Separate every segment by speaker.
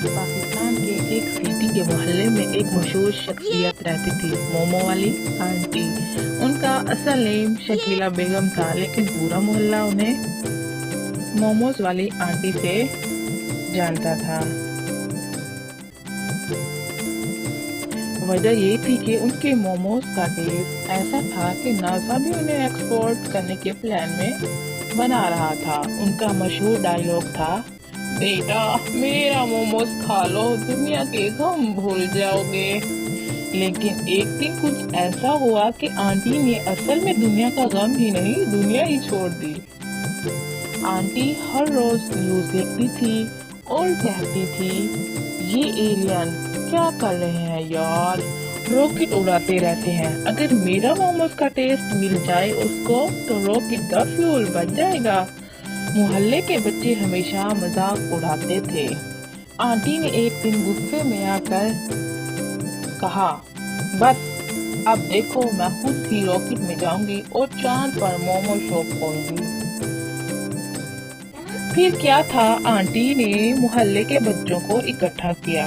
Speaker 1: पाकिस्तान के एक सिटी के मोहल्ले में एक मशहूर शख्सियत रहती थी, मोमो वाली आंटी। उनका असल नेम शकीला बेगम था, लेकिन पूरा मोहल्ला उन्हें मोमोज वाली आंटी से जानता था। वजह ये थी कि उनके मोमोज का टेस्ट ऐसा था कि नासा भी उन्हें एक्सपोर्ट करने के प्लान में बना रहा था। उनका मशहूर डायलॉग था, बेटा मेरा मोमोज खा लो, दुनिया के गम भूल जाओगे। लेकिन एक दिन कुछ ऐसा हुआ कि आंटी ने असल में दुनिया का गम ही नहीं, दुनिया ही छोड़ दी। आंटी हर रोज न्यूज देखती थी और कहती थी, ये एलियन क्या कर रहे हैं यार, रॉकेट उड़ाते रहते हैं। अगर मेरा मोमोज का टेस्ट मिल जाए उसको तो रॉकेट का फ्यूल बन जाएगा। मोहल्ले के बच्चे हमेशा मजाक उड़ाते थे। आंटी ने एक दिन गुस्से में आकर कहा, बस अब देखो मैं खुद ही रॉकेट में जाऊंगी और चांद पर मोमो शॉप खोलूंगी। फिर क्या था, आंटी ने मोहल्ले के बच्चों को इकट्ठा किया।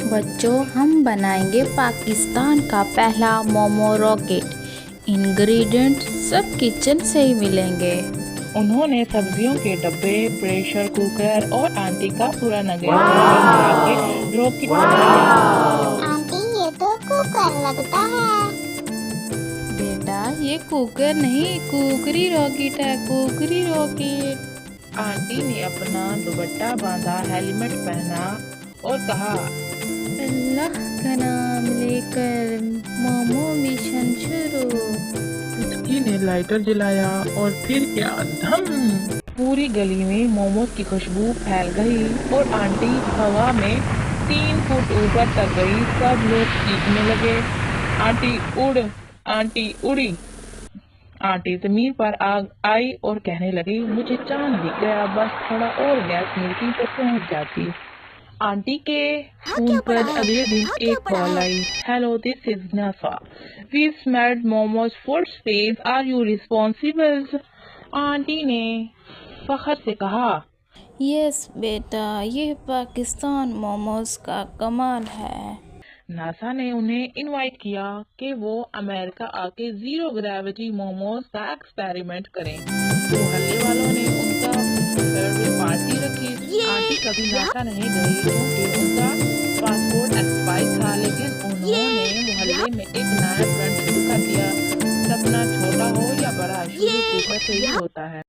Speaker 2: बच्चों, हम बनाएंगे पाकिस्तान का पहला मोमो रॉकेट। इंग्रेडिएंट सब किचन से ही मिलेंगे।
Speaker 1: उन्होंने सब्जियों के डब्बे, प्रेशर कुकर और आंटी का पूरा नगेरा मिला के रॉकेट बनाया।
Speaker 3: आंटी ये तो कुकर लगता है।
Speaker 2: बेटा ये कुकर नहीं, कुकरी रॉकेट है, कुकरी रॉकेट।
Speaker 1: आंटी ने अपना दुपट्टा बांधा, हेलमेट पहना और कहा,
Speaker 2: अल्लाह का नाम लेकर मोमो मिशन शुरू।
Speaker 1: उसकी ने लाइटर जलाया और फिर क्या धम, पूरी गली में मोमोज की खुशबू फैल गई और आंटी हवा में 3 फुट ऊपर तक गई। सब लोग चीखने लगे, आंटी उड़, आंटी उड़ी। आंटी जमीन पर आग आई और कहने लगी, मुझे चांद दिख गया, बस थोड़ा और गैस मिलती तो पहुंच जाती। आंटी के फोन पर अगले दिन एक कॉल आई, hello this is NASA, we smelled momos food space, are you responsible? Aunty ने फखर से कहा,
Speaker 2: यस बेटा, ये पाकिस्तान मोमोज का कमाल है।
Speaker 1: नासा ने उन्हें इनवाइट किया कि वो अमेरिका आके जीरो ग्रेविटी मोमोज का एक्सपेरिमेंट करें। मोहल्ले वालों ने उनका फेयरवेल पार्टी रखी। आंटी कभी नासा नहीं गई क्योंकि उनका पासपोर्ट एक्सपायर था, लेकिन उन्होंने मोहल्ले में एक नया ट्रेंड शुरू कर दिया, सपना छोटा हो या बड़ा, शुरू कुकर से ही होता है।